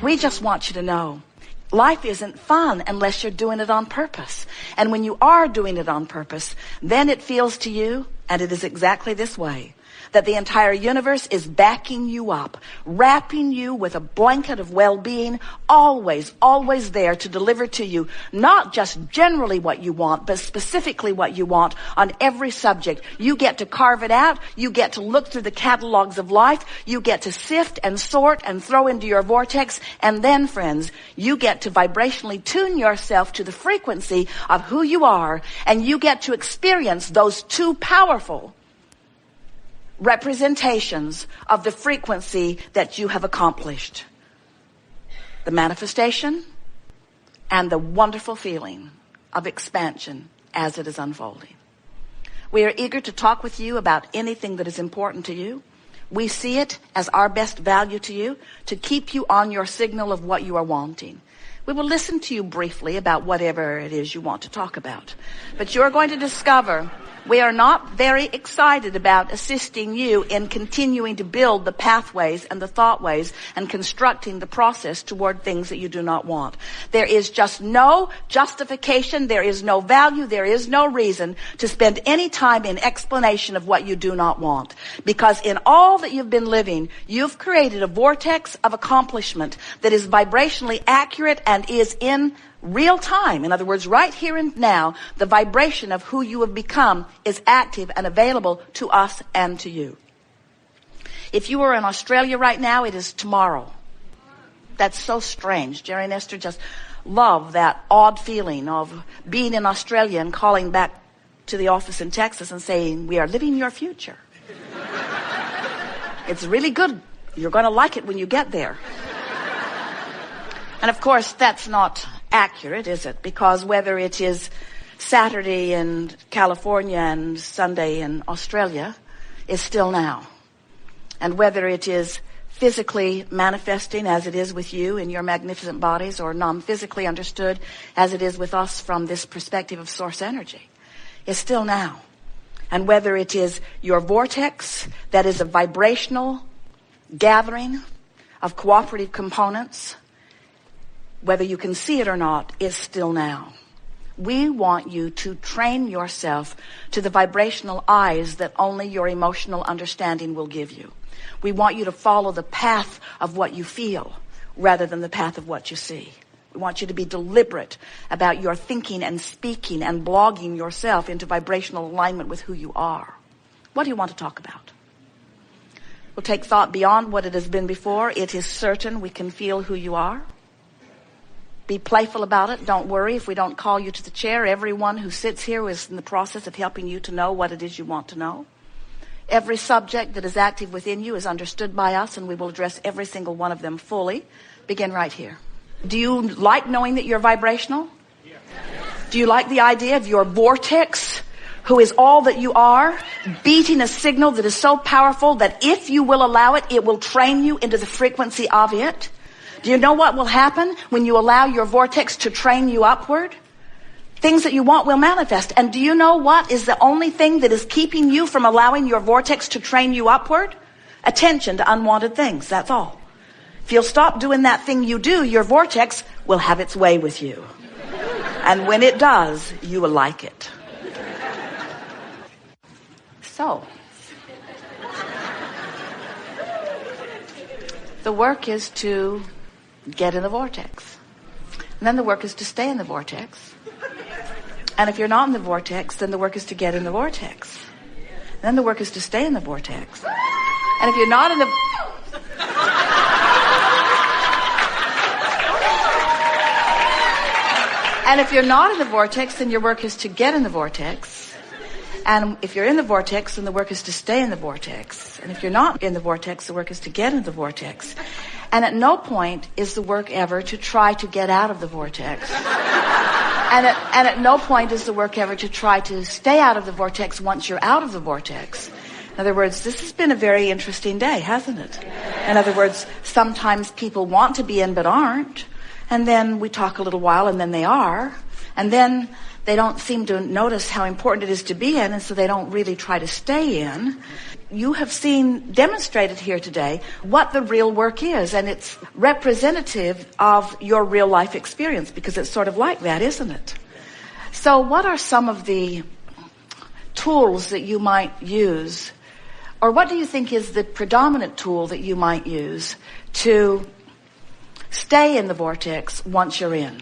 We just want you to know life isn't fun unless you're doing it on purpose. And when you are doing it on purpose, then it feels to you, and it is exactly this way, that the entire universe is backing you up, wrapping you with a blanket of well-being, always, always there to deliver to you not just generally what you want, but specifically what you want on every subject. You get to carve it out. You get to look through the catalogs of life. You get to sift and sort and throw into your vortex. And then, friends, you get to vibrationally tune yourself to the frequency of who you are, and you get to experience those two powerful representations of the frequency that you have accomplished. The manifestation and the wonderful feeling of expansion as it is unfolding. We are eager to talk with you about anything that is important to you. We see it as our best value to you to keep you on your signal of what you are wanting. We will listen to you briefly about whatever it is you want to talk about. But you're going to discover we are not very excited about assisting you in continuing to build the pathways and the thoughtways and constructing the process toward things that you do not want. There is just no justification, there is no value, there is no reason to spend any time in explanation of what you do not want. Because in all that you've been living, you've created a vortex of accomplishment that is vibrationally accurate and is in real time. In other words, right here and now, the vibration of who you have become is active and available to us and to you. If you are in Australia right now, it is tomorrow. That's so strange. Jerry and Esther just love that odd feeling of being in Australia and calling back to the office in Texas and saying, we are living your future. It's really good. You're going to like it when you get there. And of course, that's not accurate, is it? Because whether it is Saturday in California and Sunday in Australia is still now. And whether it is physically manifesting as it is with you in your magnificent bodies, or non-physically understood as it is with us from this perspective of source energy, is still now. And whether it is your vortex that is a vibrational gathering of cooperative components, whether you can see it or not, is still now. We want you to train yourself to the vibrational eyes that only your emotional understanding will give you. We want you to follow the path of what you feel rather than the path of what you see. We want you to be deliberate about your thinking and speaking and blogging yourself into vibrational alignment with who you are. What do you want to talk about? We'll take thought beyond what it has been before. It is certain we can feel who you are. Be playful about it. Don't worry if we don't call you to the chair. Everyone who sits here is in the process of helping you to know what it is you want to know. Every subject that is active within you is understood by us, and we will address every single one of them fully. Begin right here. Do you like knowing that you're vibrational? Do you like the idea of your vortex, who is all that you are, beating a signal that is so powerful that if you will allow it, it will train you into the frequency of it? Do you know what will happen when you allow your vortex to train you upward? Things that you want will manifest. And do you know what is the only thing that is keeping you from allowing your vortex to train you upward? Attention to unwanted things. That's all. If you'll stop doing that thing you do, your vortex will have its way with you. And when it does, you will like it. So, the work is to get in the vortex. And then the work is to stay in the vortex. And if you're not in the vortex, then the work is to get in the vortex. And then the work is to stay in the vortex. And if you're not in the... And if you're not in the vortex, then your work is to get in the vortex. And if you're in the vortex, then the work is to stay in the vortex. And if you're not in the vortex, the work is to get in the vortex. And at no point is the work ever to try to get out of the vortex. And at no point is the work ever to try to stay out of the vortex once you're out of the vortex. In other words, this has been a very interesting day, hasn't it? In other words, sometimes people want to be in but aren't. And then we talk a little while and then they are. And then they don't seem to notice how important it is to be in, and so they don't really try to stay in. You have seen demonstrated here today what the real work is, and it's representative of your real life experience, because it's sort of like that, isn't it? So what are some of the tools that you might use, or what do you think is the predominant tool that you might use to stay in the vortex once you're in?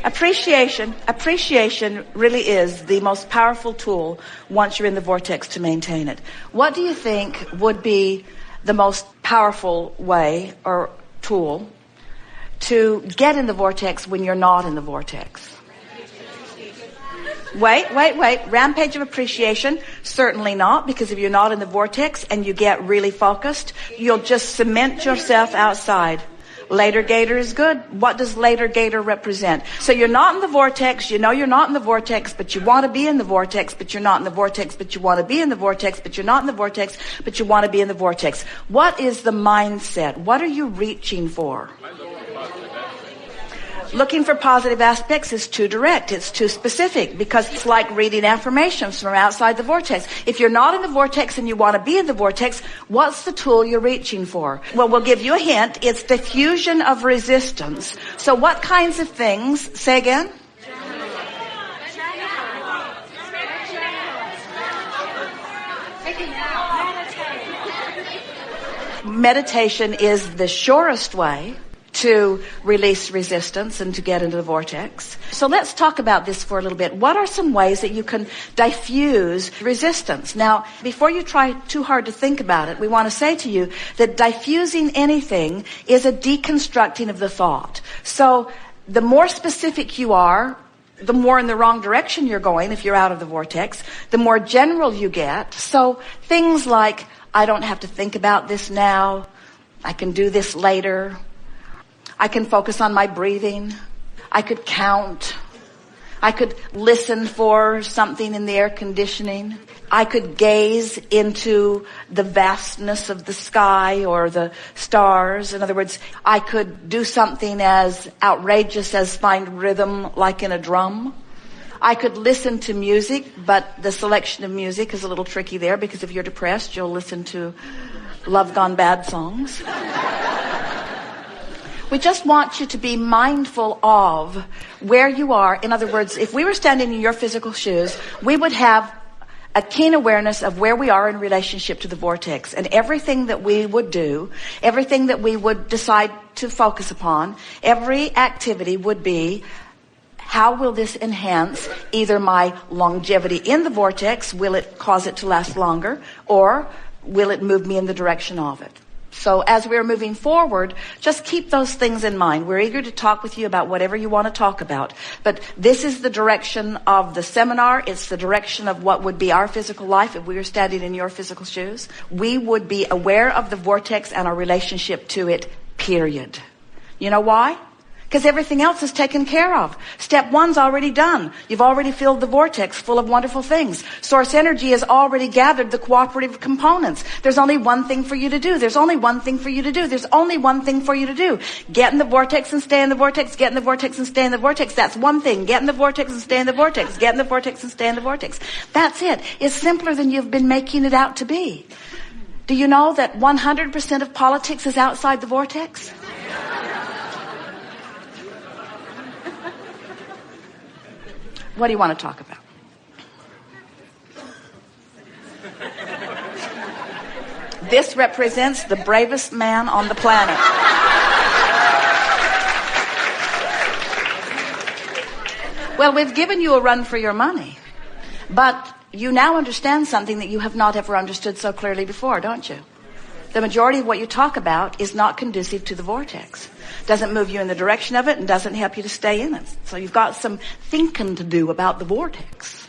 Appreciation really is the most powerful tool once you're in the vortex to maintain it. What do you think would be the most powerful way or tool to get in the vortex when you're not in the vortex? Wait. Rampage of appreciation? Certainly not, because if you're not in the vortex and you get really focused, you'll just cement yourself outside. Later gator is good. What does later gator represent? So you're not in the vortex, you know you're not in the vortex, but you want to be in the vortex, but you're not in the vortex, but you want to be in the vortex, but you're not in the vortex, but you want to be in the vortex. What is the mindset? What are you reaching for? Looking for positive aspects is too direct. It's too specific, because it's like reading affirmations from outside the vortex. If you're not in the vortex and you want to be in the vortex, what's the tool you're reaching for? Well, we'll give you a hint. It's diffusion of resistance. So what kinds of things? Say again? Meditation is the surest way to release resistance and to get into the vortex. So let's talk about this for a little bit. What are some ways that you can diffuse resistance? Now, before you try too hard to think about it, we want to say to you that diffusing anything is a deconstructing of the thought. So the more specific you are, the more in the wrong direction you're going if you're out of the vortex, the more general you get. So things like, I don't have to think about this now, I can do this later, I can focus on my breathing. I could count. I could listen for something in the air conditioning. I could gaze into the vastness of the sky or the stars. In other words, I could do something as outrageous as find rhythm like in a drum. I could listen to music, but the selection of music is a little tricky there, because if you're depressed, you'll listen to Love Gone Bad songs. We just want you to be mindful of where you are. In other words, if we were standing in your physical shoes, we would have a keen awareness of where we are in relationship to the vortex. And everything that we would do, everything that we would decide to focus upon, every activity would be, how will this enhance either my longevity in the vortex? Will it cause it to last longer? Or will it move me in the direction of it? So as we're moving forward, just keep those things in mind. We're eager to talk with you about whatever you want to talk about. But this is the direction of the seminar. It's the direction of what would be our physical life if we were standing in your physical shoes. We would be aware of the vortex and our relationship to it, period. You know why? Because everything else is taken care of. Step one's already done. You've already filled the vortex full of wonderful things. Source energy has already gathered the cooperative components. There's only one thing for you to do. There's only one thing for you to do. There's only one thing for you to do. Get in the vortex and stay in the vortex. Get in the vortex and stay in the vortex. That's one thing. Get in the vortex and stay in the vortex. Get in the vortex and stay in the vortex. That's it. It's simpler than you've been making it out to be. Do you know that 100% of politics is outside the vortex? What do you want to talk about? This represents the bravest man on the planet. Well, we've given you a run for your money, but you now understand something that you have not ever understood so clearly before, don't you? The majority of what you talk about is not conducive to the vortex. Doesn't move you in the direction of it and doesn't help you to stay in it. So you've got some thinking to do about the vortex.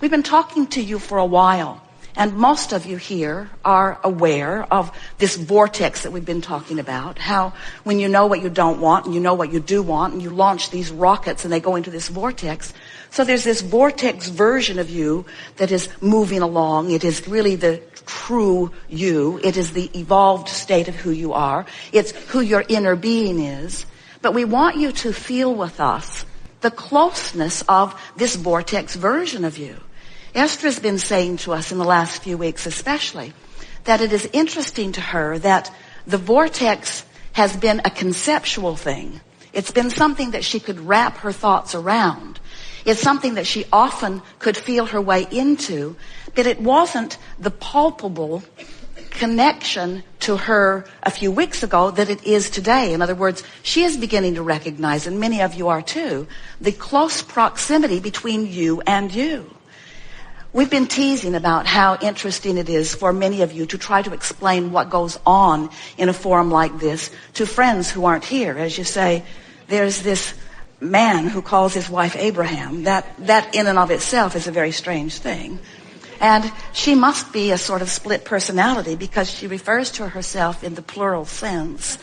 We've been talking to you for a while, and most of you here are aware of this vortex that we've been talking about. How when you know what you don't want and you know what you do want, and you launch these rockets and they go into this vortex. So there's this vortex version of you that is moving along. It is really the true you. It is the evolved state of who you are. It's who your inner being is. But we want you to feel with us the closeness of this vortex version of you. Esther has been saying to us in the last few weeks especially that it is interesting to her that the vortex has been a conceptual thing. It's been something that she could wrap her thoughts around. It's something that she often could feel her way into, but it wasn't the palpable connection to her a few weeks ago that it is today. In other words, she is beginning to recognize, and many of you are too, the close proximity between you and you. We've been teasing about how interesting it is for many of you to try to explain what goes on in a forum like this to friends who aren't here. As you say, there's this man who calls his wife Abraham. That in and of itself is a very strange thing. And she must be a sort of split personality because she refers to herself in the plural sense.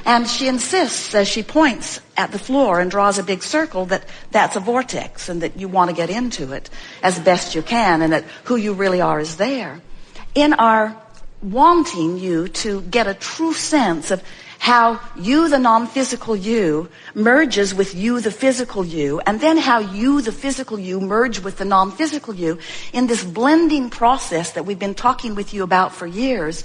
And she insists as she points at the floor and draws a big circle that that's a vortex and that you want to get into it as best you can and that who you really are is there. In our wanting you to get a true sense of how you, the non-physical you, merges with you, the physical you, and then how you, the physical you, merge with the non-physical you in this blending process that we've been talking with you about for years.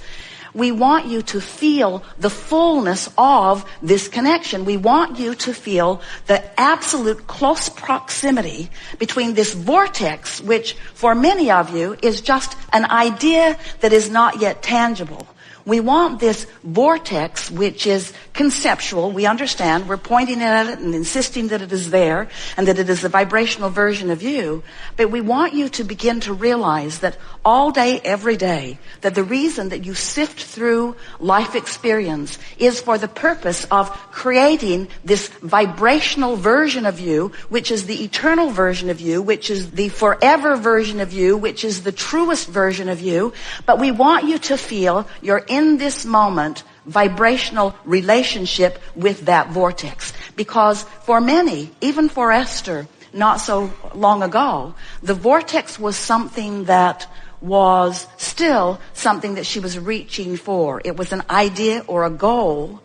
We want you to feel the fullness of this connection. We want you to feel the absolute close proximity between this vortex, which for many of you is just an idea that is not yet tangible. We want this vortex, which is conceptual. We understand. We're pointing at it and insisting that it is there and that it is the vibrational version of you. But we want you to begin to realize that all day, every day, that the reason that you sift through life experience is for the purpose of creating this vibrational version of you, which is the eternal version of you, which is the forever version of you, which is the truest version of you. But we want you to feel you're in this moment vibrational relationship with that vortex. Because for many, even for Esther, not so long ago, the vortex was something that was still something that she was reaching for. It was an idea or a goal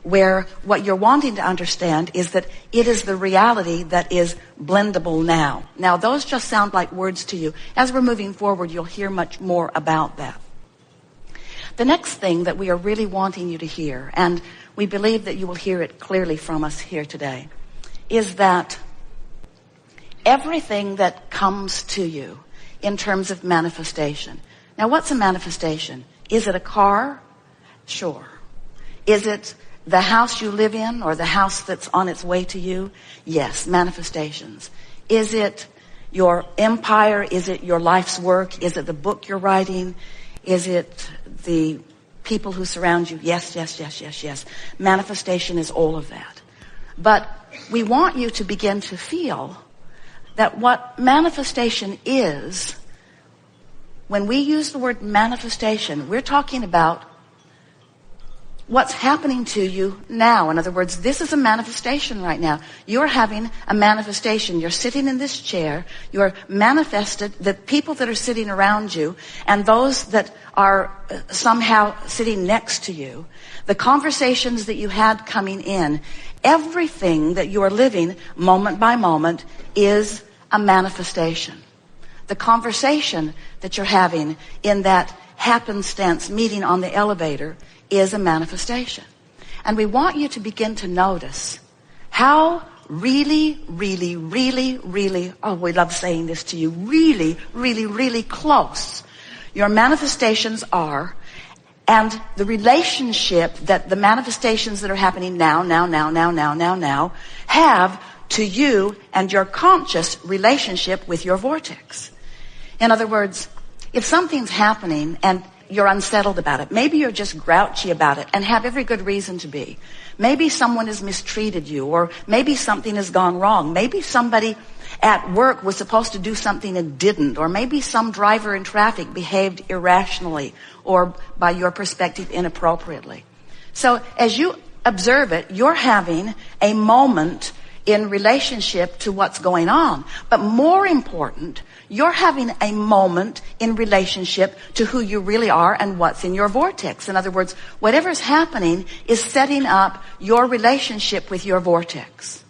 where what you're wanting to understand is that it is the reality that is blendable now. Now, those just sound like words to you. As we're moving forward, you'll hear much more about that. The next thing that we are really wanting you to hear, and we believe that you will hear it clearly from us here today, is that everything that comes to you in terms of manifestation. Now, what's a manifestation? Is it a car? Sure. Is it the house you live in or the house that's on its way to you? Yes, manifestations. Is it your empire? Is it your life's work? Is it the book you're writing? Is it the people who surround you? Yes, yes, yes, yes, yes. Manifestation is all of that. But we want you to begin to feel that what manifestation is, when we use the word manifestation, we're talking about what's happening to you now. In other words, this is a manifestation right now. You're having a manifestation. You're sitting in this chair. You're manifested. The people that are sitting around you and those that are somehow sitting next to you, the conversations that you had coming in, everything that you are living moment by moment is a manifestation. The conversation that you're having in that happenstance meeting on the elevator is a manifestation. And we want you to begin to notice how really, really, really, really, oh, we love saying this to you, really, really, really close your manifestations are, and the relationship that the manifestations that are happening now have to you and your conscious relationship with your vortex. In other words, if something's happening and you're unsettled about it, maybe you're just grouchy about it and have every good reason to be. Maybe someone has mistreated you, or maybe something has gone wrong. Maybe somebody at work was supposed to do something and didn't, or maybe some driver in traffic behaved irrationally or by your perspective inappropriately. So as you observe it, you're having a moment in relationship to what's going on. But more important, you're having a moment in relationship to who you really are and what's in your vortex. In other words, whatever's happening is setting up your relationship with your vortex.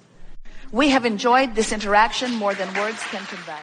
We have enjoyed this interaction more than words can convey.